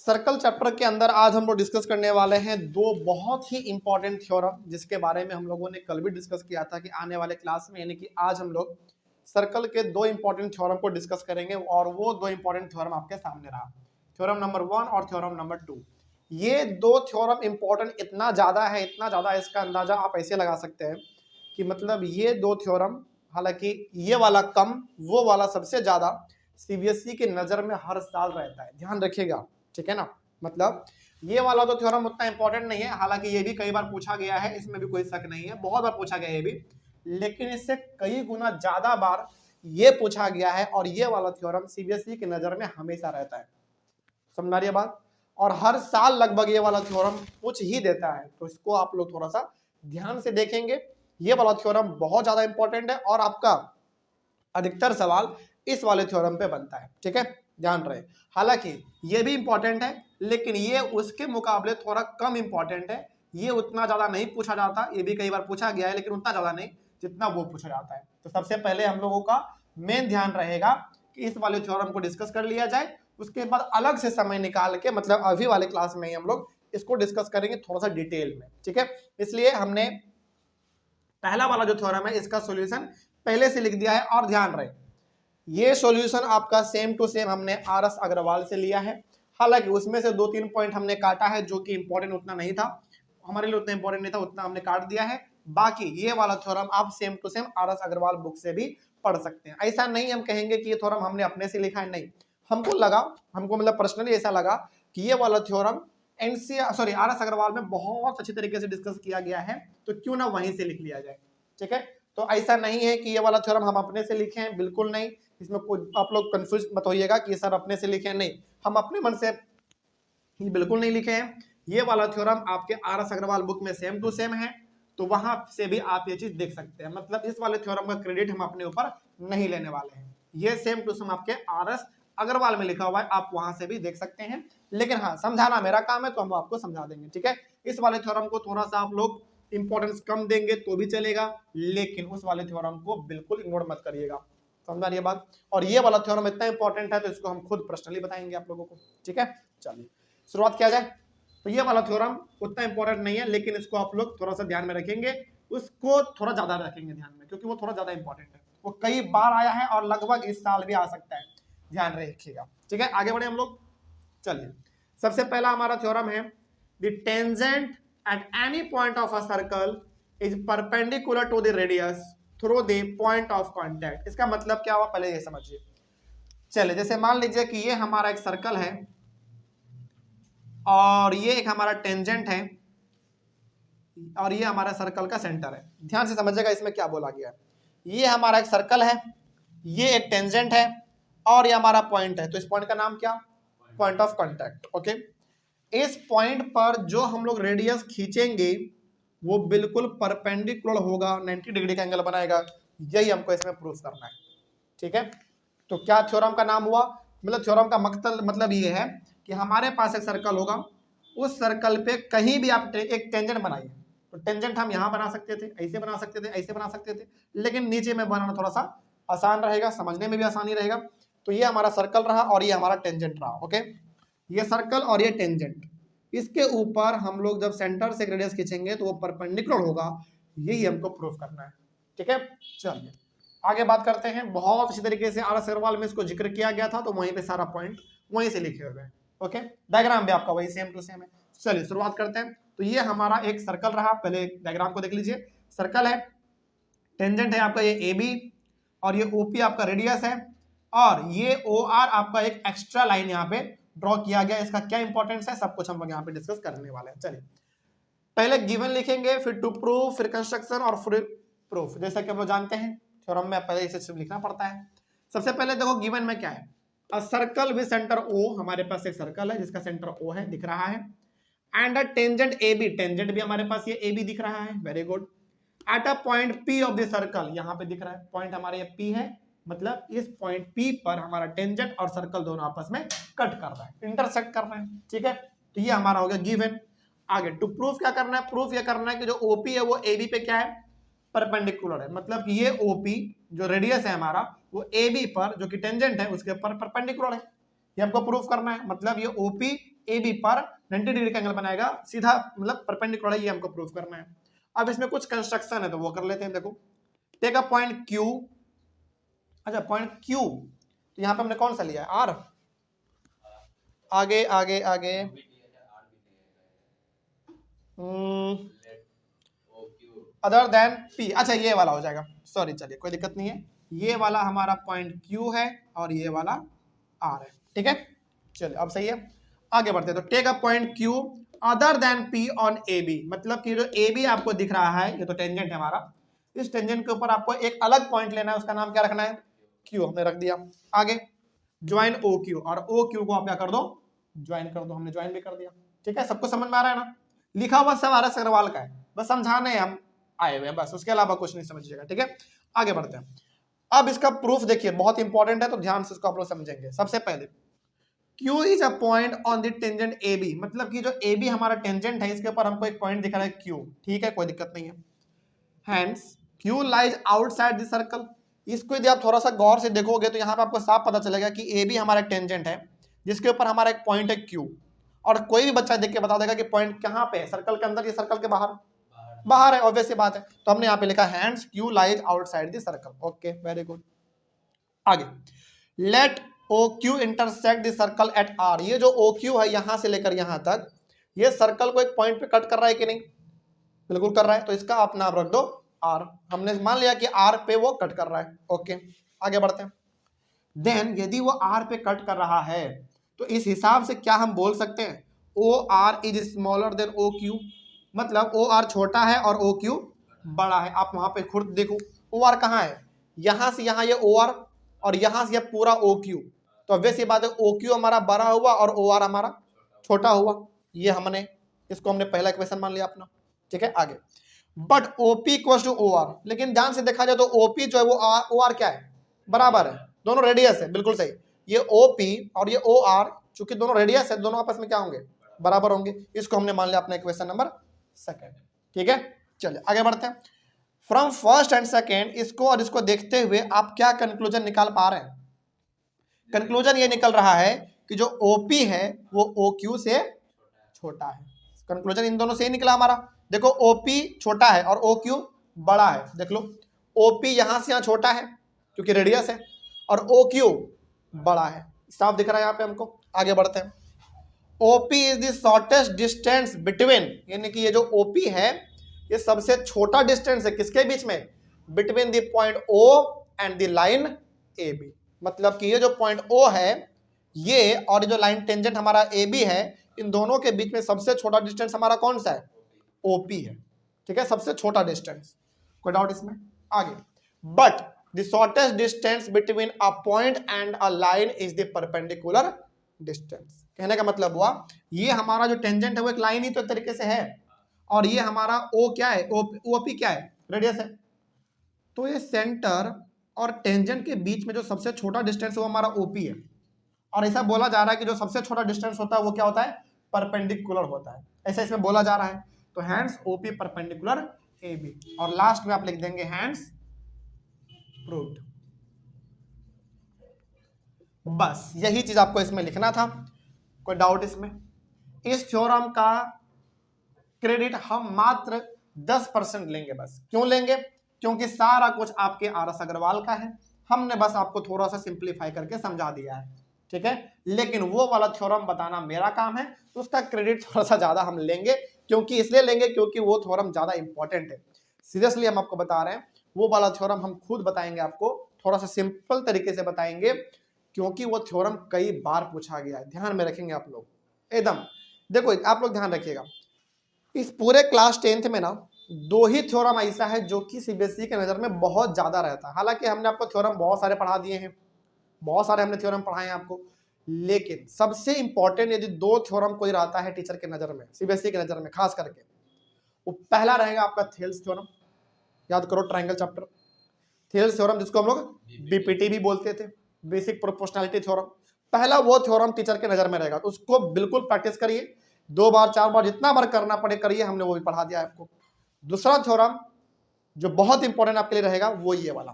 Circle chapter के अंदर आज हम लोग डिस्कस करने वाले हैं दो बहुत ही इंपॉर्टेंट थ्योरम, जिसके बारे में हम लोगों ने कल भी डिस्कस किया था कि आने वाले क्लास में, यानी कि आज हम लोग सर्कल के दो इंपॉर्टेंट थ्योरम को डिस्कस करेंगे। और वो दो इंपॉर्टेंट थ्योरम आपके सामने रहा, थ्योरम नंबर 1 और थ्योरम नंबर 2। ये दो थ्योरम इंपॉर्टेंट इतना ज़्यादा है, इतना ज़्यादा, इसका अंदाजा आप ऐसे लगा सकते हैं कि मतलब ये दो थ्योरम, हालांकि ये वाला कम, वो वाला सबसे ज़्यादा सीबीएसई की नज़र में हर साल रहता है, ध्यान रखिएगा, ठीक है ना। मतलब ये वाला तो थ्योरम उतना इंपॉर्टेंट नहीं है, हालांकि ये भी कई बार पूछा गया है, इसमें भी कोई शक नहीं है, बहुत बार पूछा गया है ये भी, लेकिन इससे कई गुना ज्यादा बार ये पूछा गया है। और ये वाला थ्योरम सीबीएसई की नजर में हमेशा रहता है, समझ रही है बात। और हर साल लगभग ये वाला थ्योरम पूछ ही देता है, तो इसको आप लोग थोड़ा सा ध्यान से देखेंगे। ये वाला थ्योरम बहुत ज्यादा इंपॉर्टेंट है और आपका अधिकतर सवाल इस वाले थ्योरम पे बनता है, ठीक है, ध्यान रहे। हालांकि ये भी इंपॉर्टेंट है, लेकिन ये उसके मुकाबले थोड़ा कम इंपॉर्टेंट है। ये उतना ज्यादा नहीं पूछा जाता, ये भी कई बार पूछा गया है, लेकिन उतना ज्यादा नहीं जितना वो पूछा जाता है। तो सबसे पहले हम लोगों का मेन ध्यान रहेगा कि इस वाले थ्योरम को डिस्कस कर लिया जाए, उसके बाद अलग से समय निकाल के, मतलब अभी वाले क्लास में ही हम लोग इसको डिस्कस करेंगे थोड़ा सा डिटेल में, ठीक है। इसलिए हमने पहला वाला जो थ्योरम है इसका सॉल्यूशन पहले से लिख दिया है। और ध्यान रहे, ये सॉल्यूशन आपका सेम टू सेम हमने आरएस अग्रवाल से लिया है। हालांकि उसमें से 2-3 पॉइंट हमने काटा है जो कि इंपॉर्टेंट उतना नहीं था, हमारे लिए उतना इंपॉर्टेंट नहीं था, उतना हमने काट दिया है। बाकी ये वाला थ्योरम आप same to same RS Agarwal book से भी पढ़ सकते हैं। ऐसा नहीं हम कहेंगे कि ये थ्योरम हमने अपने से लिखा है, नहीं, हमको मतलब पर्सनली ऐसा लगा कि ये वाला थ्योरम आरएस अग्रवाल में बहुत अच्छी तरीके से डिस्कस किया गया है, तो क्यों ना वहीं से लिख लिया जाए, ठीक है। तो ऐसा नहीं है कि ये वाला थ्योरम हम अपने से लिखे हैं, बिल्कुल नहीं, इसमें कोई आप लोग कंफ्यूज मत होइएगा कि सर अपने से लिखे हैं, नहीं, हम अपने मन से बिल्कुल नहीं लिखे हैं। ये वाला थ्योरम आपके आरएस अग्रवाल बुक में सेम टू सेम है, तो वहां से भी आप ये चीज देख सकते हैं। मतलब इस वाले थ्योरम का क्रेडिट हम अपने ऊपर नहीं लेने वाले हैं, ये सेम टू सेम आपके आरएस अग्रवाल में लिखा हुआ है, आप वहां से भी देख सकते हैं। लेकिन हाँ, समझाना मेरा काम है, तो हम आपको समझा देंगे, ठीक है। इस वाले थ्योरम को थोड़ा सा आप लोग इंपॉर्टेंस कम देंगे तो भी चलेगा, लेकिन उस वाले थ्योरम को बिल्कुल इग्नोर मत करिएगा, समझा रही है बात। और ये वाला थ्योरम इतना इंपॉर्टेंट है तो इसको हम खुद पर्सनली बताएंगे आप लोगों को, ठीक है। चलिए शुरुआत किया जाए। तो ये वाला थ्योरम उतना इंपॉर्टेंट नहीं है, लेकिन इसको आप लोग थोड़ा सा ध्यान में रखेंगे, उसको थोड़ा ज्यादा रखेंगे ध्यान में, क्योंकि वो थोड़ा ज्यादा इंपॉर्टेंट है, वो कई बार आया है और लगभग इस साल भी आ सकता है, ध्यान रखिएगा, ठीक है। आगे बढ़े हम लोग। चलिए, सबसे पहला हमारा थ्योरम है, the tangent at any point of a circle is perpendicular to the radius through the point of contact. इसका मतलब क्या हुआ, पहले ये समझिए। चलिए, जैसे मान लीजिए कि ये हमारा एक सर्कल है और ये एक हमारा टेंजेंट है और ये हमारा सर्कल का सेंटर है। ध्यान से समझिएगा इसमें क्या बोला गया है। ये हमारा एक सर्कल है, ये एक टेंजेंट है और ये हमारा पॉइंट है। तो इस पॉइंट का नाम क्या, पॉइंट ऑफ कांटेक्ट, ओके। इस पॉइंट पर जो हम लोग रेडियस खींचेंगे वो बिल्कुल परपेंडिकुलर होगा, 90 डिग्री का एंगल बनाएगा, यही हमको इसमें प्रूफ करना है, ठीक है। तो क्या थ्योरम का नाम हुआ, मतलब थ्योरम का मतलब ये है कि हमारे पास एक सर्कल होगा, उस सर्कल पे कहीं भी आप एक टेंजेंट बनाइए। तो टेंजेंट हम यहाँ बना सकते थे, ऐसे बना सकते थे, ऐसे बना सकते थे, लेकिन नीचे में बनाना थोड़ा सा आसान रहेगा, समझने में भी आसानी रहेगा। तो ये हमारा सर्कल रहा और ये हमारा टेंजेंट रहा, ओके। ये सर्कल और ये टेंजेंट, इसके ऊपर हम लोग जब सेंटर से रेडियस खींचेंगे तो वो परपेंडिकुलर होगा, यही हमको प्रूफ करना है, ठीक है। चलिए आगे बात करते हैं। बहुत अच्छी तरीके से आरएस अग्रवाल में इसको जिक्र किया गया था, तो वहीं पे सारा पॉइंट वहीं से लिखे हुए हैं, ओके। डायग्राम भी आपका वही सेम टू सेम है। चलिए शुरुआत करते हैं। तो ये हमारा एक सर्कल रहा, पहले डायग्राम को देख लीजिए। सर्कल है, टेंजेंट है आपका ये ए बी, और ये ओपी आपका रेडियस है, और ये ओ आर आपका एक एक्स्ट्रा लाइन यहाँ पे ड्रॉ किया गया। इसका क्या इंपॉर्टेंस है सब कुछ हम लोग यहाँ पे डिस्कस करने वाले हैं। चलिए पहले गिवन लिखेंगे, फिर टू प्रूव, फिर कंस्ट्रक्शन और फिर प्रूफ। जैसा कि हम लोग जानते हैं थ्योरम में पहले इसे लिखना पड़ता है। सबसे पहले देखो गिवन में क्या है, a circle with centre O, हमारे पास एक सर्कल है जिसका सेंटर ओ है, दिख रहा है, and a tangent A B, tangent भी हमारे पास ये ए बी दिख रहा है, very good. At a point P of the circle, यहाँ पे दिख रहा है पॉइंट हमारे ये पी है, मतलब इस पॉइंट पी पर हमारा टेंजेंट और सर्कल दोनों आपस में कट कर रहा है, इंटरसेक्ट कर रहे हैं, ठीक है। तो ये हमारा हो गया गिवन। आगे टू प्रूफ क्या करना है, प्रूफ ये करना है कि जो ओपी है वो एबी पे क्या है, परपेंडिकुलर है। मतलब कि ये ओपी जो रेडियस है हमारा वो एबी पर, जो कि टेंजेंट है, उसके ऊपर परपेंडिकुलर है। ये हमको प्रूफ करना है, मतलब ये ओपी ए बी पर 90 डिग्री का एंगल बनाएगा, सीधा मतलब परपेंडिकुलर है, ये हमको प्रूफ करना है। अब इसमें कुछ कंस्ट्रक्शन है तो वो कर लेते हैं। देखो टेक अ पॉइंट क्यू, अच्छा पॉइंट क्यू, तो यहाँ पे हमने कौन सा लिया है, आर। आगे आगे आगे अदर देन पी, अच्छा ये वाला हो जाएगा, सॉरी चलिए कोई दिक्कत नहीं है, ये वाला हमारा पॉइंट क्यू है और ये वाला आर है, ठीक है। चलिए अब सही है, आगे बढ़ते हैं। तो take a point Q other than P on A B, मतलब कि जो ए बी आपको दिख रहा है, ये तो टेंजेंट है हमारा, इस टेंजेंट के ऊपर आपको एक अलग पॉइंट लेना है, उसका नाम क्या रखना है, क्यू, हमने रख दिया। आगे ज्वाइन ओ क्यू, और ओ क्यू को आप क्या कर दो, ज्वाइन कर दो, हमने ज्वाइन भी कर दिया, ठीक है। सबको समझ में आ रहा है ना, लिखा हुआ सब आर एस अग्रवाल का है, बस समझाने हम आए हुए हैं, बस उसके अलावा कुछ नहीं समझिएगा, ठीक है। आगे बढ़ते हैं। अब इसका प्रूफ देखिए बहुत इंपॉर्टेंट है, तो ध्यान से इसको आप लोग समझेंगे। सबसे पहले Q is a point on the tangent AB, मतलब कि जो AB हमारा टेंजेंट है, इसके ऊपर हमको एक पॉइंट दिख रहा है Q, ठीक है, कोई दिक्कत नहीं है। Hence Q lies outside the circle, इसको यदि आप थोड़ा सा गौर से देखोगे तो यहाँ पे आपको साफ पता चलेगा कि AB हमारा टेंजेंट है, जिसके ऊपर हमारा एक पॉइंट है Q, और कोई भी बच्चा देख के बता देगा कि पॉइंट कहाँ पे है, सर्कल के अंदर या सर्कल के बाहर, बाहर है, ऑब्वियस सी बात है। तो हमने यहाँ पे लिखा hence Q lies outside the circle, okay very good. आगे let O Q intersect the circle at R, ये जो ओ क्यू है यहां से लेकर यहां तक, ये सर्कल को एक पॉइंट पे कट कर रहा है कि नहीं, बिल्कुल कर रहा है, तो इसका आप नाम रख दो आर, हमने मान लिया कि आर पे वो कट कर रहा है, ओके। आगे बढ़ते हैं। देन यदि वो आर पे कट कर रहा है तो इस हिसाब से क्या हम बोल सकते हैं, O R is smaller than O Q, मतलब ओ आर छोटा है और ओ क्यू बड़ा है। आप वहां पे खुद देखो ओ आर कहाँ है, यहां से यहां ये ओ आर और यहां से ये पूरा ओ क्यू, तो ऑब्वियस ये बात है ओ क्यू हमारा बड़ा हुआ और ओ आर हमारा छोटा हुआ, ये हमने इसको हमने पहला इक्वेशन मान लिया अपना, ठीक है। आगे but OP equals to O R, लेकिन ध्यान से देखा जाए तो ओपी जो है वो ओ आर क्या है, बराबर है, दोनों रेडियस है, बिल्कुल सही। ये ओपी और ये ओ आर चूंकि दोनों रेडियस है, दोनों आपस में क्या होंगे, बराबर होंगे, इसको हमने मान लिया अपना इक्वेशन नंबर सेकंड, ठीक है। चलिए आगे बढ़ते हैं। फ्रॉम फर्स्ट एंड सेकेंड, इसको और इसको देखते हुए आप क्या कंक्लूजन निकाल पा रहे हैं, कंक्लूजन ये निकल रहा है कि जो ओपी है वो ओ क्यू से छोटा है, कंक्लूजन इन दोनों से ही निकला हमारा। देखो ओपी छोटा है और ओ क्यू बड़ा है, देख लो ओपी यहां से यहां छोटा है क्योंकि रेडियस है, और ओ क्यू बड़ा है, साफ दिख रहा है यहाँ पे हमको। आगे बढ़ते हैं। OP is the shortest distance between, यानी कि ये जो ओपी है ये सबसे छोटा डिस्टेंस है किसके बीच में, between the point O and the line A B, मतलब कि ये जो पॉइंट ओ है ये और जो लाइन टेंजेंट हमारा ए बी है, इन दोनों के बीच में सबसे छोटा डिस्टेंस हमारा कौन सा है, ओपी है, ठीक है, सबसे छोटा डिस्टेंस, कोई डाउट इसमें। आगे but the shortest distance between a point and a line is the perpendicular distance, कहने का मतलब हुआ ये हमारा जो टेंजेंट है वो एक लाइन ही तो एक तरीके से है, और ये हमारा ओ क्या है, ओपी क्या है, रेडियस है, तो ये सेंटर और टेंजेंट के बीच में जो सबसे छोटा डिस्टेंस है वो हमारा ओपी है, और ऐसा बोला जा रहा है कि जो सबसे छोटा डिस्टेंस होता है वो क्या होता है, परपेंडिकुलर होता है, ऐसा इसमें बोला जा रहा है। तो hence OP perpendicular A B, और लास्ट में आप लिख देंगे हैंड्स प्रूव्ड, बस यही चीज आपको इसमें लिखना था। कोई डाउट इसमें? इस थ्योरम का क्रेडिट हम मात्र 10% लेंगे, बस क्यों लेंगे, क्योंकि सारा कुछ आपके आर एस अग्रवाल का है, हमने बस आपको थोड़ा सा सिंप्लीफाई करके समझा दिया है, ठीक है। लेकिन वो वाला थ्योरम बताना मेरा काम है, तो उसका क्रेडिट थोड़ा सा ज्यादा हम लेंगे, क्योंकि इसलिए लेंगे क्योंकि वो थ्योरम ज्यादा इंपॉर्टेंट है, सीरियसली हम आपको बता रहे हैं, वो वाला थ्योरम हम खुद बताएंगे आपको, थोड़ा सा सिंपल तरीके से बताएंगे, क्योंकि वो थ्योरम कई बार पूछा गया है, ध्यान में रखेंगे आप लोग एकदम। देखो आप लोग ध्यान रखिएगा, इस पूरे क्लास 10th में ना दो ही थ्योरम ऐसा है जो कि सीबीएसई के नजर में बहुत ज्यादा रहता है, हालांकि हमने आपको थ्योरम बहुत सारे पढ़ा दिए हैं, बहुत सारे हमने थ्योरम पढ़ाए हैं आपको, लेकिन सबसे इंपॉर्टेंट यदि दो थ्योरम कोई रहता है टीचर के नजर में, सीबीएसई के नजर में खास करके, वो पहला रहेगा आपका थेल्स थ्योरम, याद करो ट्रायंगल चैप्टर, थेल्स थ्योरम जिसको हम लोग बीपीटी भी बोलते थे, बेसिक प्रोपोर्शनैलिटी थ्योरम, पहला वो थ्योरम टीचर के नजर में रहेगा, तो उसको बिल्कुल प्रैक्टिस करिए, 2 बार 4 बार जितना बार करना पड़े करिए, हमने वो भी पढ़ा दिया है आपको। दूसरा थ्योरम जो बहुत इंपॉर्टेंट आपके लिए रहेगा वो ये वाला,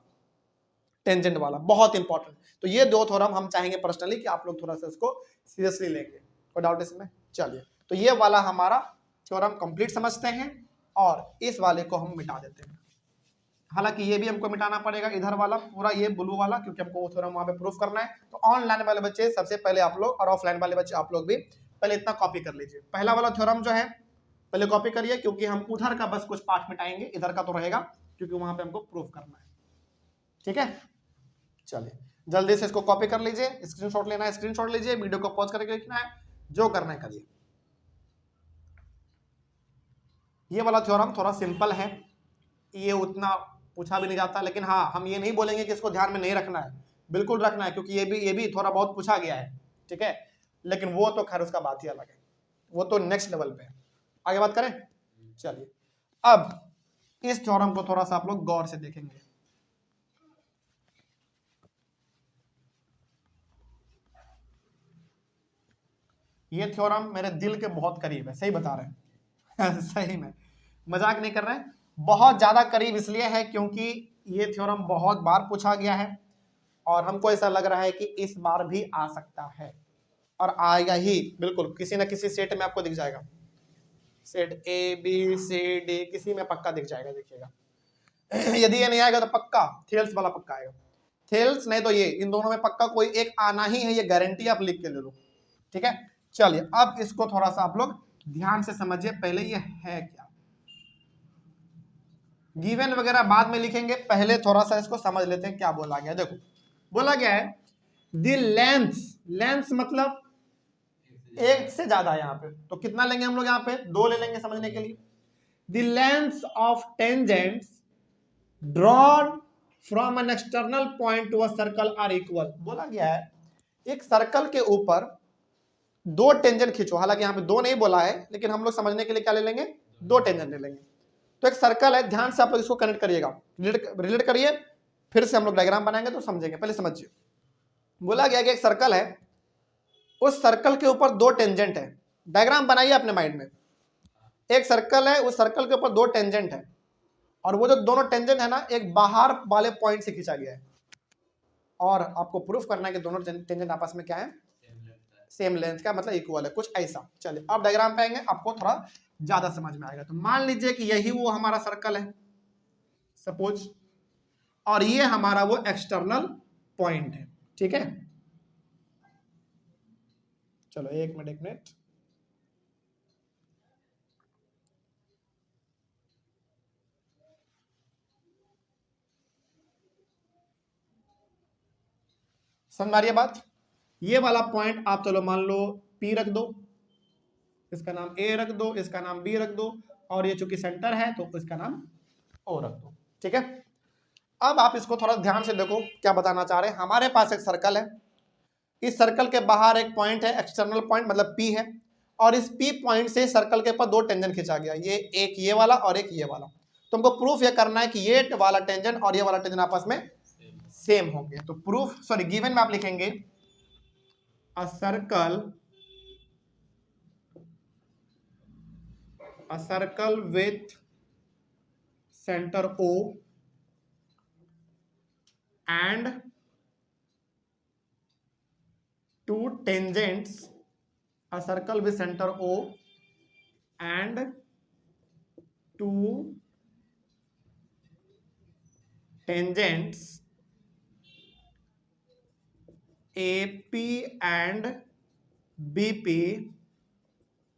टेंजेंट वाला, बहुत इंपॉर्टेंट। तो ये दो थ्योरम हम चाहेंगे पर्सनली कि आप लोग थोड़ा सा इसको सीरियसली लेंगे, कोई डाउट इसमें? चलिए, तो ये वाला हमारा थ्योरम कंप्लीट समझते हैं और इस वाले को हम मिटा देते हैं। हालांकि ये भी हमको मिटाना पड़ेगा, इधर वाला पूरा ये ब्लू वाला, क्योंकि हमको वो थ्योरम वहां पे प्रूफ करना है। तो ऑनलाइन वाले बच्चे सबसे पहले आप लोग, और ऑफलाइन वाले बच्चे आप लोग भी पहले इतना कॉपी कर लीजिए। पहला वाला थ्योरम जो है पहले कॉपी करिए, क्योंकि हम उधर का बस कुछ पार्ट मिटाएंगे, इधर का तो रहेगा क्योंकि वहां पे हमको प्रूफ करना है। ठीक है, चलिए जल्दी से इसको कॉपी कर लीजिए, स्क्रीनशॉट लेना है स्क्रीनशॉट लीजिए, वीडियो को पॉज करके लिखना है, जो करना है करिए। ये वाला थ्योरम थोड़ा सिंपल है, ये उतना पूछा भी नहीं जाता, लेकिन हाँ हम ये नहीं बोलेंगे कि इसको ध्यान में नहीं रखना है, बिल्कुल रखना है, क्योंकि ये भी थोड़ा बहुत पूछा गया है। ठीक है, लेकिन वो तो खैर उसका बात ही अलग है, वो तो नेक्स्ट लेवल पे है। आगे बात करें, चलिए अब इस थ्योरम को थोड़ा सा आप लोग गौर से देखेंगे। ये थ्योरम मेरे दिल के बहुत करीब है, सही बता रहे हैं सही में मजाक नहीं कर रहे हैं, बहुत ज्यादा करीब इसलिए है क्योंकि ये थ्योरम बहुत बार पूछा गया है और हमको ऐसा लग रहा है कि इस बार भी आ सकता है और आएगा ही, बिल्कुल किसी ना किसी सेट में आपको दिख जाएगा, set A B C D किसी में पक्का दिख जाएगा, देखिएगा यदि ये नहीं आएगा तो पक्का थेल्स वाला पक्का आएगा, थेल्स नहीं तो ये, इन दोनों में पक्का कोई एक आना ही है, ये गारंटी आप लिख के ले लो। ठीक है, चलिए अब इसको थोड़ा सा आप लोग ध्यान से समझिए, पहले ये है क्या, गिवन वगैरह बाद में लिखेंगे, पहले थोड़ा सा इसको समझ लेते हैं क्या बोला गया। देखो बोला गया है द लेंथ मतलब एक से ज्यादा है, यहाँ पे तो कितना लेंगे हम लोग, यहाँ पे 2 ले लेंगे समझने के लिए। The length of tangents drawn from an external point to a circle are equal. बोला गया है एक सर्कल के ऊपर 2 टेंजेंट खींचो, हालांकि यहाँ पे 2 नहीं बोला है, लेकिन हम लोग समझने के लिए क्या ले लेंगे, 2 टेंजेंट ले लेंगे। तो एक सर्कल है, ध्यान से आप लोग इसको कनेक्ट करिएगा, रिलेट करिए, फिर से हम लोग डायग्राम बनाएंगे तो समझेंगे, पहले समझिए। बोला गया कि एक सर्कल है, उस सर्कल के ऊपर 2 टेंजेंट है, डायग्राम बनाइए अपने माइंड में, एक सर्कल है, उस सर्कल के ऊपर 2 टेंजेंट है और वो जो दोनों टेंजेंट है ना एक बाहर वाले पॉइंट से खींचा गया है और आपको प्रूफ करना है कि दोनों टेंजेंट आपस में क्या है, सेम लेंथ का, मतलब इक्वल है, कुछ ऐसा। चलिए अब डायग्राम पे आएंगे, आपको थोड़ा ज्यादा समझ में आएगा। तो मान लीजिए कि यही वो हमारा सर्कल है सपोज, और ये हमारा वो एक्सटर्नल पॉइंट है। ठीक है, चलो एक मिनट समझ आ रही है बात। ये वाला पॉइंट आप चलो मान लो P रख दो, इसका नाम A रख दो, इसका नाम B रख दो, और ये चूंकि सेंटर है तो इसका नाम O रख दो। ठीक है, अब आप इसको थोड़ा ध्यान से देखो क्या बताना चाह रहे हैं। हमारे पास एक सर्कल है, इस सर्कल के बाहर एक पॉइंट है, एक्सटर्नल पॉइंट मतलब P है, और इस P पॉइंट से सर्कल के ऊपर 2 टेंजेंट खींचा गया, ये एक ये वाला और एक ये वाला। तुमको प्रूफ ये करना है कि ये वाला टेंजेंट और ये वाला टेंजेंट आपस में सेम होंगे। तो प्रूफ सॉरी गिवन में आप लिखेंगे a circle with center O and 2 tangents, a circle with center O and 2 tangents AP and BP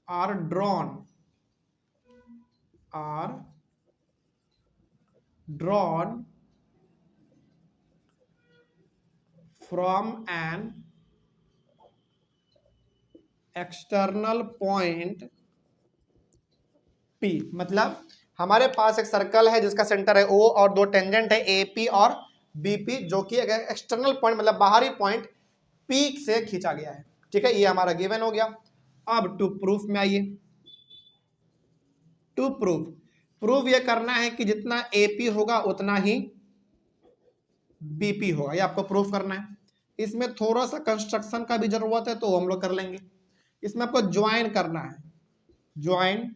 are drawn from an external point P। मतलब हमारे पास एक सर्कल है जिसका सेंटर है O और 2 टेंजेंट है AP और BP, जो कि एक्सटर्नल पॉइंट मतलब बाहरी पॉइंट P से खींचा गया है। ठीक है, ये हमारा गिवन हो गया। अब टू प्रूफ में आइए। टू प्रूफ ये करना है कि जितना AP होगा उतना ही BP होगा, ये आपको प्रूफ करना है। इसमें थोड़ा सा कंस्ट्रक्शन का भी जरूरत है तो हम लोग कर लेंगे। इसमें आपको ज्वाइन करना है, join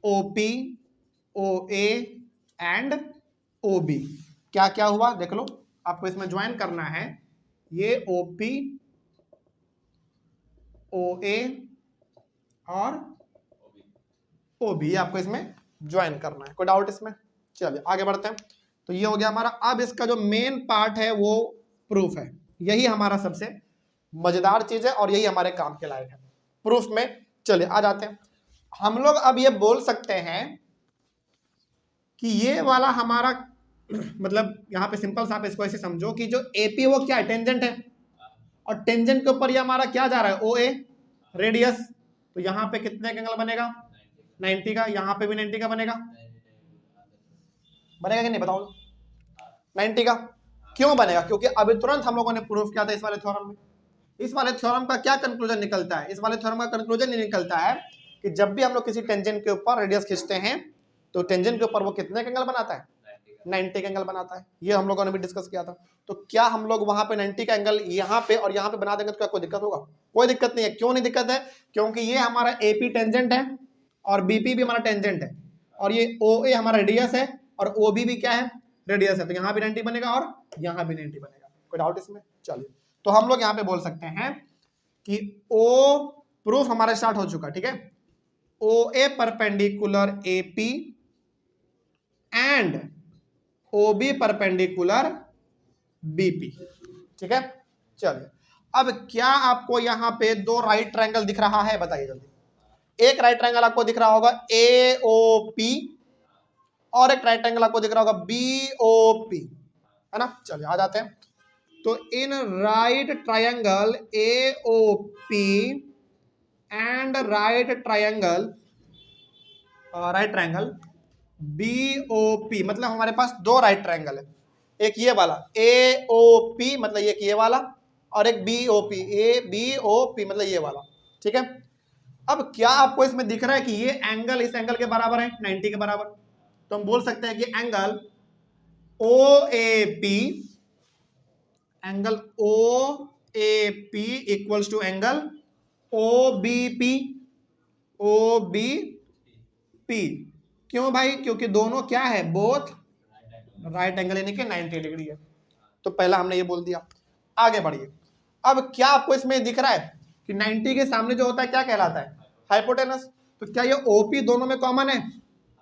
OP OA and OB। क्या क्या हुआ देख लो, आपको इसमें ज्वाइन करना है, ये OP, OA और OB आपको इसमें ज्वाइन करना है। कोई डाउट इसमें? चलिए आगे बढ़ते हैं। तो ये हो गया हमारा। अब इसका जो मेन पार्ट है वो प्रूफ है, यही हमारा सबसे मजेदार चीज है और यही हमारे काम के लायक है प्रूफ में। चलिए आ जाते हैं हम लोग। अब ये बोल सकते हैं कि ये वाला हमारा मतलब यहाँ पे सिंपल सा आप इसको ऐसे समझो कि जो AP वो क्या है, टेंजेंट है, और टेंजेंट के ऊपर ये हमारा क्या जा रहा है, OA रेडियस। तो यहाँ पे कितने का एंगल बनेगा, 90 का। यहाँ पे भी 90 का बनेगा, बनेगा कि नहीं बताओ? 90 का। क्यों बनेगा? क्योंकि अभी तुरंत हम लोगों ने प्रूफ किया था इस वाले थ्योरम में। इस वाले थ्योरम का क्या कंक्लूजन निकलता है? इस वाले थ्योरम का कंक्लूजन ये निकलता है कि जब भी हम लोग किसी टेंजेंट के ऊपर रेडियस खींचते हैं तो टेंजेंट के ऊपर वो कितने का एंगल बनाता है, 90 का एंगल बनाता है। ये हम लोगों ने भी डिस्कस किया था। तो क्या हम लोग वहां पे 90 का एंगल यहाँ पे और यहाँ पे बना देंगे तो क्या कोई दिक्कत होगा? कोई दिक्कत नहीं है। क्यों नहीं दिक्कत है? क्योंकि ये हमारा AP टेंजेंट है और BP भी हमारा टेंजेंट है, और ये OA हमारा रेडियस है और OB भी क्या है, रेडियस है। तो यहाँ भी 90 बनेगा और यहाँ भी 90 बनेगा। कोई डाउट इसमें? चलिए तो हम लोग यहाँ पे बोल सकते हैं कि O प्रूफ हमारा स्टार्ट हो चुका, ठीक है। OA perpendicular AP and OB perpendicular BP, ठीक है। चलिए अब क्या आपको यहाँ पे दो राइट ट्रायंगल दिख रहा है? बताइए जल्दी। एक राइट ट्रायंगल आपको दिख रहा होगा AOP और एक राइट ट्रायंगल आपको दिख रहा होगा BOP, है ना। चलिए आ जाते हैं। तो in right triangle AOP and right triangle BOP, मतलब हमारे पास दो राइट ट्रायंगल है। एक ये वाला AOP मतलब ये वाला, और एक BOP मतलब ये वाला, ठीक है। अब क्या आपको इसमें दिख रहा है कि ये एंगल इस एंगल के बराबर है, 90 के बराबर? तो हम बोल सकते हैं कि angle OAP equals to angle OBP। क्यों भाई? क्योंकि दोनों क्या है, बोथ राइट एंगल, यानी कि 90 डिग्री है। तो पहला हमने ये बोल दिया। आगे बढ़िए। अब क्या आपको इसमें दिख रहा है कि 90 के सामने जो होता है क्या कहलाता है, हाइपोटेनस। तो क्या ये OP दोनों में कॉमन है?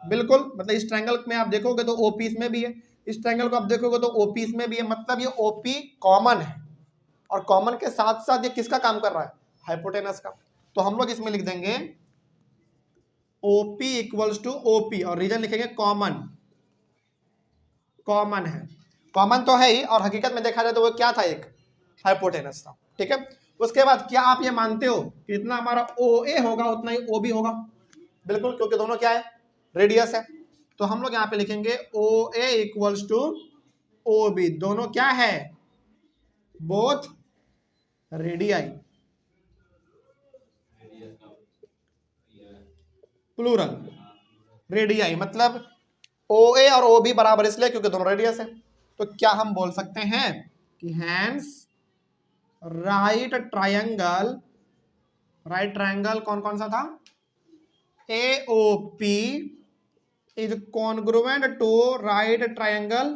बिल्कुल। मतलब इस ट्रायंगल में आप देखोगे तो OP इसमें भी है, इस ट्रायंगल को आप देखोगे तो OP इसमें भी है। मतलब ये OP कॉमन है, और कॉमन के साथ साथ ये किसका काम कर रहा है, हाइपोटेनस का। तो हम लोग इसमें लिख देंगे OP इक्वल्स टू OP और रीजन लिखेंगे कॉमन है। कॉमन तो है ही, और हकीकत में देखा जाए तो वो क्या था, एक हाइपोटेनस था, ठीक है। उसके बाद क्या आप ये मानते हो कि जितना हमारा OA होगा उतना ही OB होगा? बिल्कुल, क्योंकि दोनों क्या है, रेडियस है। तो हम लोग यहाँ पे लिखेंगे OA इक्वल्स टू OB, दोनों क्या है, बोथ रेडियाई, प्लूरल रेडियाई। मतलब OA और OB बराबर इसलिए क्योंकि दोनों रेडियस है। तो क्या हम बोल सकते हैं कि हैंस राइट ट्रायंगल कौन कौन सा था, AOP is congruent to right triangle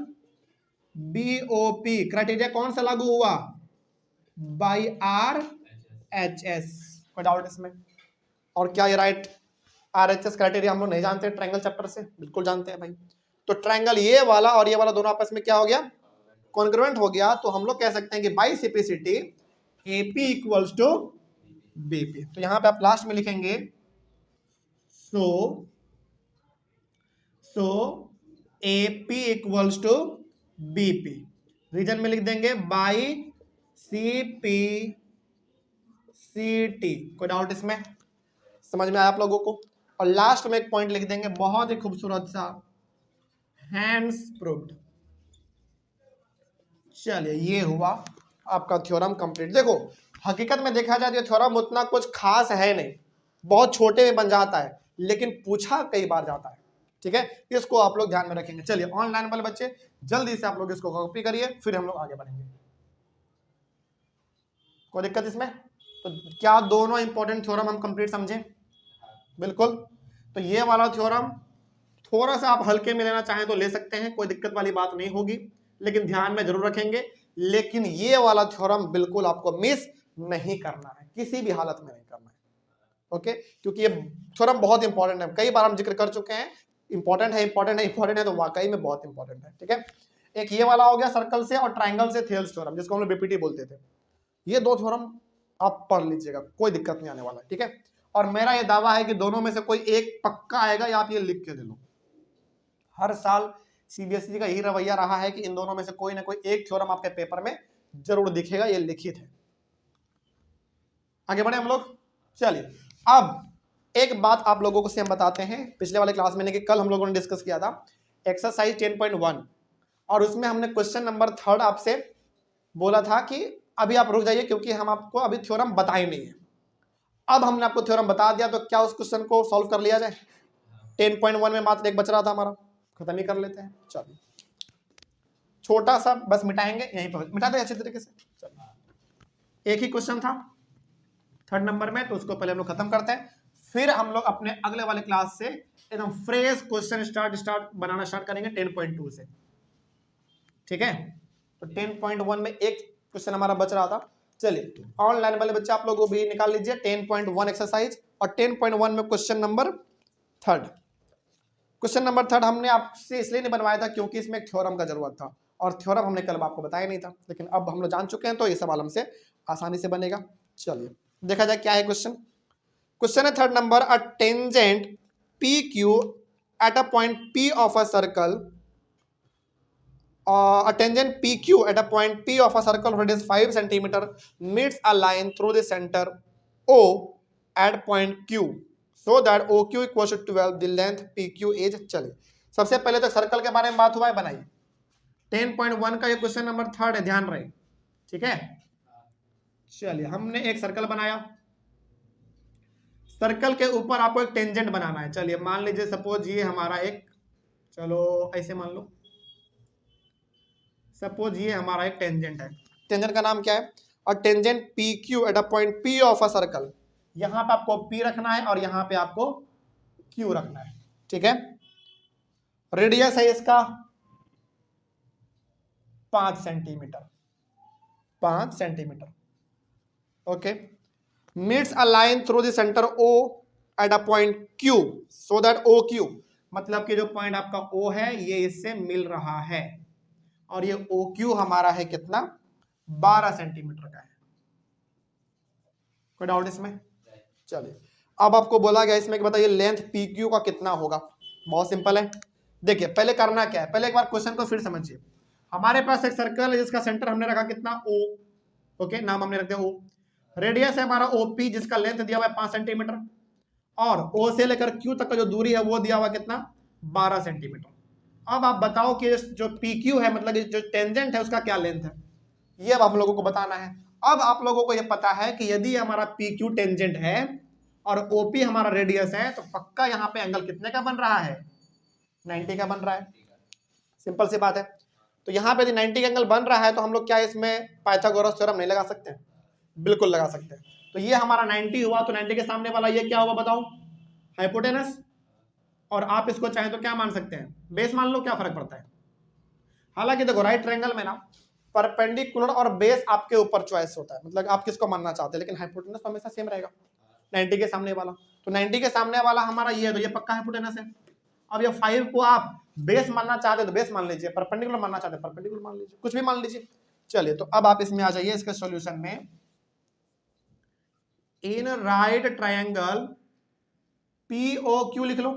BOP। Criteria कौन सा लागू हुआ, बाई RHS। कोई डाउट इसमें? और क्या ये राइट RHS क्राइटेरिया हम लोग नहीं जानते ट्रायंगल चैप्टर से? बिल्कुल जानते हैं भाई। तो ट्रायंगल ये वाला और ये वाला दोनों आपस में क्या हो गया, कॉन्ग्रुएंट हो गया। तो हम लोग कह सकते हैं कि by simplicity AP equals to BP। तो यहां पे आप लास्ट में लिखेंगे so AP equals to BP, reason में लिख देंगे बाई CPCT। कोई डाउट इसमें? समझ में आया आप लोगों को? और लास्ट में एक पॉइंट लिख देंगे बहुत ही खूबसूरत सा, हैंड्स प्रूव्ड। चलिए ये हुआ आपका थ्योरम कंप्लीट। देखो हकीकत में देखा जाए तो थ्योरम उतना कुछ खास है नहीं, बहुत छोटे में बन जाता है, लेकिन पूछा कई बार जाता है, ठीक है। इसको आप लोग ध्यान में रखेंगे। चलिए ऑनलाइन वाले बच्चे जल्दी से आप लोग इसको कॉपी करिए, फिर हम लोग आगे बढ़ेंगे। कोई दिक्कत इसमें? तो क्या दोनों इंपॉर्टेंट थ्योरम हम कंप्लीट समझे? बिल्कुल। तो ये वाला थ्योरम थोड़ा सा आप हल्के में लेना चाहें तो ले सकते हैं, कोई दिक्कत वाली बात नहीं होगी। लेकिन ध्यान में जरूर रखेंगे। लेकिन ये वाला थ्योरम बिल्कुल आपको मिस नहीं करना है, किसी भी हालत में नहीं करना है, ओके, क्योंकि ये थ्योरम बहुत इंपॉर्टेंट है, कई बार हम जिक्र कर चुके हैं। इंपॉर्टेंट है, इंपॉर्टेंट है, इंपॉर्टेंट है, तो वाकई में बहुत इंपॉर्टेंट है, ठीक है। एक ये वाला हो गया सर्कल से और ट्राइंगल से थियल्स थ्योरम, जिसको हम लोग बीपीटी बोलते थे। ये दो थ्योरम आप पढ़ लीजिएगा, कोई दिक्कत नहीं आने वाला, ठीक है। और मेरा ये दावा है कि दोनों में से कोई एक पक्का आएगा, या आप ये लिख के दे लो। हर साल सीबीएसई का यही रवैया रहा है कि इन दोनों में से कोई ना कोई एक थ्योरम आपके पेपर में जरूर दिखेगा, ये लिखित है। आगे बढ़े हम लोग, चलिए। अब एक बात आप लोगों को से हम बताते हैं, पिछले वाले क्लास में, कि कल हम लोगों ने डिस्कस किया था एक्सरसाइज 10.1, और उसमें हमने क्वेश्चन नंबर 3 आपसे बोला था कि अभी आप रुक जाइए, क्योंकि हम आपको अभी थ्योरम बताए नहीं है। अब हमने आपको थ्योरम बता दिया, तो क्या उस क्वेश्चन को सॉल्व कर लिया जाए? 10.1 में मात्र एक बच रहा था हमारा, खत्म ही कर लेते हैं। चलिए, छोटा सा बस मिटाएंगे, यहीं पर मिटा दें अच्छी तरीके से। चलिए, एक ही क्वेश्चन था 3rd नंबर में, तो उसको पहले हम लोग खत्म करते हैं, फिर हम लोग अपने अगले वाले क्लास से एकदम फ्रेश क्वेश्चन बनाना स्टार्ट करेंगे 10.2 से, ठीक है। तो 10.1 में एक क्वेश्चन हमारा बच रहा था। चलिए, ऑनलाइन वाले बच्चे आप लोग वो भी निकाल लीजिए 10.1 एक्सरसाइज, और 10.1 में क्वेश्चन नंबर 3। क्वेश्चन नंबर 3 हमने आपसे इसलिए नहीं बनवाया था क्योंकि इसमें एक थ्योरम का जरूरत था, और थ्योरम हमने कल आपको बताया नहीं था, लेकिन अब हम लोग जान चुके हैं, तो ये सवाल हमसे आसानी से बनेगा। चलिए देखा जाए क्या है क्वेश्चन। क्वेश्चन है 3rd number, a tangent P Q eight a point P of a circle, a tangent PQ at a point P of a circle radius 5 centimeter meets a line through the center O at point Q so that OQ equals to 12, the length PQ is। चलिए, सबसे पहले तो circle के बारे में बात हुआ है, बनाइए। 10.1 का ये क्वेश्चन नंबर 3 है, ध्यान रहे, ठीक है। चलिए, हमने एक सर्कल बनाया, सर्कल के ऊपर आपको एक टेंजेंट बनाना है। चलिए, मान लीजिए सपोज ये हमारा एक, चलो ऐसे मान लो, सपोज ये हमारा एक टेंजेंट है। टेंजेंट का नाम क्या है? और tangent P Q eight a point P of a circle. यहां पे आपको पी रखना है और यहां पे आपको क्यू रखना है, ठीक है। रेडियस है इसका 5 centimetre, 5 centimetre, okay. Meets a line through the centre O at a point Q so that O Q, मतलब कि जो पॉइंट आपका ओ है ये इससे मिल रहा है, और ये ओ क्यू हमारा है कितना? 12 सेंटीमीटर का है। कोई डाउट इसमें? चलिए, अब आपको बोला गया इसमें कि बताइए लेंथ पी क्यू का कितना होगा। बहुत सिंपल है, देखिए पहले करना क्या है, पहले एक बार क्वेश्चन को फिर समझिए। हमारे पास एक सर्कल है जिसका सेंटर हमने रखा कितना? ओ, ओके, नाम हमने रख दिया ओ। रेडियस है हमारा ओपी, जिसका लेंथ दिया हुआ है 5 सेंटीमीटर, और ओ से लेकर क्यू तक का जो दूरी है वो दिया हुआ कितना? 12 सेंटीमीटर। अब आप बताओ कि जो पी क्यू है, मतलब जो टेंजेंट है, उसका क्या लेंथ है, ये अब आप लोगों को बताना है। अब आप लोगों को ये पता है कि यदि हमारा पी क्यू टेंजेंट है और ओपी हमारा रेडियस है, तो पक्का यहाँ पे एंगल कितने का बन रहा है? 90 का बन रहा है। सिंपल सी बात है। तो यहाँ पे यदि 90 का एंगल बन रहा है, तो हम लोग क्या इसमें पाइथागोरस थ्योरम नहीं लगा सकते? बिल्कुल लगा सकते हैं। तो ये हमारा 90 हुआ, तो 90 के सामने वाला ये क्या होगा बताओ? हाइपोटेनस। और आप इसको चाहे तो क्या मान सकते हैं? बेस मान लो, क्या फर्क पड़ता है। हालांकि देखो, राइट ट्रायंगल में ना परपेंडिकुलर और बेस आपके ऊपर चॉइस होता है, मतलब आप किसको मानना चाहते हैं, लेकिन हाइपोटेनस तो हमेशा सेम रहेगा 90 के सामने वाला। तो 90 के सामने वाला हमारा ये है, तो ये पक्का हाइपोटेनस है। अब ये 5 को आप बेस मानना चाहते हैं तो बेस मान लीजिए, परपेंडिकुलर मानना चाहते हैं परपेंडिकुलर मान लीजिए, कुछ भी मान लीजिए। चलिए, तो अब आप इसमें आ जाइए, इसके सॉल्यूशन में। इन राइट ट्रायंगल POQ लिख लो,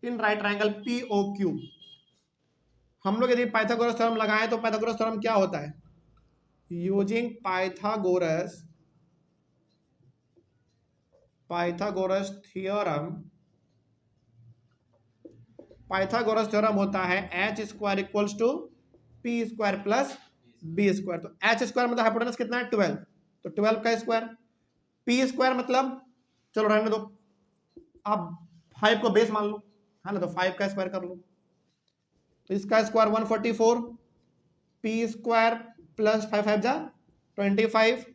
इन राइट ट्रायंगल POQ। हम लोग यदि पाइथागोरस थ्योरम लगाएं तो पाइथागोरस थ्योरम क्या होता है? Using Pythagoras theorem, Pythagoras theorem होता है h square equals to p square plus b square. तो h स्क्वायर मतलब हाइपोटेनस कितना है? 12, तो 12 का स्क्वायर। p स्क्वायर मतलब, चलो रहने दो, आप 5 को बेस मान लो, है ना, तो 5 का स्क्वायर कर लो, तो इसका स्क्वायर 144, p स्क्वायर प्लस 5 5 जा 25,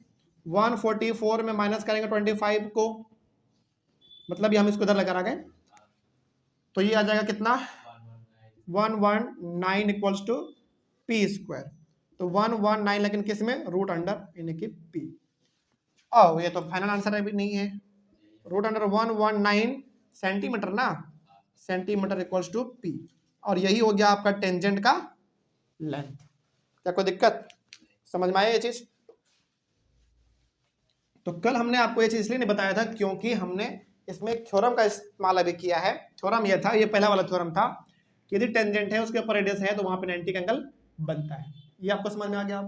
144 में माइनस करेंगे 25 को, मतलब ये हम इसको इधर लगा रह गए, तो ये आ जाएगा कितना? 119 इक्वल्स टू पी स्क्वायर, तो 119 लेकिन किस में, रूट अंडर यानी कि पी। ओ ये तो फाइनल आंसर अभी नहीं है, रूट अंडर 119 सेंटीमीटर ना, सेंटीमीटर इक्वल्स टू पी, और यही हो गया आपका टेंजेंट का लेंथ। क्या कोई दिक्कत, समझ में आया ये चीज? तो कल हमने आपको ये चीज इसलिए नहीं बताया था क्योंकि हमने इसमें एक थ्योरम का इस्तेमाल अभी किया है। थ्योरम ये था, ये पहला वाला थ्योरम था कि यदि टेंजेंट है उसके ऊपर रेडियस है तो वहां पे 90 का एंगल बनता है। ये आपको समझ में आ गया।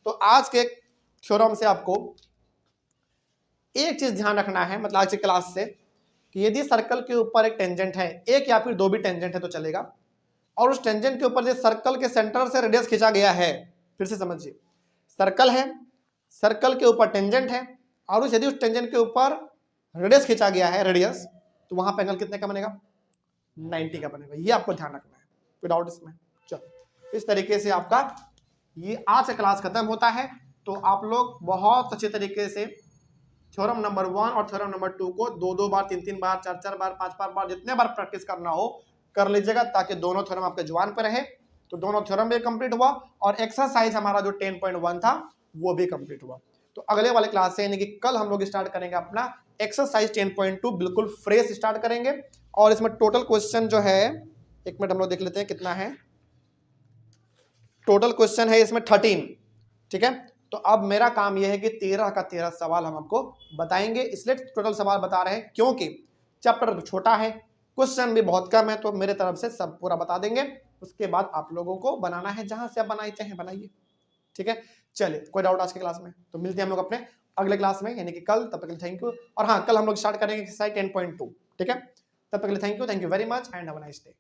तो आज के थ्योरम से आपको एक चीज ध्यान रखना है, मतलब आज की क्लास से, कि यदि सर्कल के ऊपर एक टेंजेंट है, एक या फिर दो भी टेंजेंट है तो चलेगा, और उस टेंजेंट के ऊपर जो सर्कल के सेंटर से रेडियस खींचा गया है, फिर से समझिए, सर्कल है, सर्कल के ऊपर टेंजेंट है, और यदि उस टेंजेंट के ऊपर रेडियस खींचा गया है, रेडियस, तो वहां पे एंगल कितने का बनेगा, 90 का बनेगा। ये आपको ध्यान रखना है विदाउट इसमें। चलो इस तरीके से आपका ये आज का क्लास खत्म होता है। तो आप लोग बहुत अच्छे तरीके से थ्योरम नंबर 1 और थ्योरम नंबर 2 को 2-2 बार, 3-3 बार, 4-4 बार, 5-5 बार, जितने बार प्रैक्टिस करना हो कर लीजिएगा, ताकि दोनों थ्योरम आपके जुबान पे रहे। तो दोनों थ्योरम भी कंप्लीट हुआ और एक्सरसाइज हमारा जो 10.1 था वो भी कंप्लीट हुआ। तो अगले वाले क्लास से यानी कि कल हम लोग स्टार्ट करेंगे अपना एक्सरसाइज 10.2, बिल्कुल फ्रेश स्टार्ट करेंगे। और इसमें टोटल क्वेश्चन जो है, एक मिनट हम लोग देख लेते हैं कितना है। टोटल क्वेश्चन है इसमें 13, ठीक है। तो अब मेरा काम यह है कि 13 का 13 सवाल हम आपको बताएंगे। इसलिए टोटल सवाल बता रहे हैं क्योंकि चैप्टर छोटा है, क्वेश्चन भी बहुत कम है, तो मेरे तरफ से सब पूरा बता देंगे। उसके बाद आप लोगों को बनाना है, जहां से आप बनाए चाहें बनाइए, ठीक है। चलिए, कोई डाउट आज की क्लास में? तो मिलते हैं हम लोग अपने अगले क्लास में, यानी कि कल। तब तक के लिए थैंक यू। और हाँ, कल हम लोग स्टार्ट करेंगे एक्सरसाइज 10.2, ठीक है। तब तक के लिए thank you very much and have a nice day.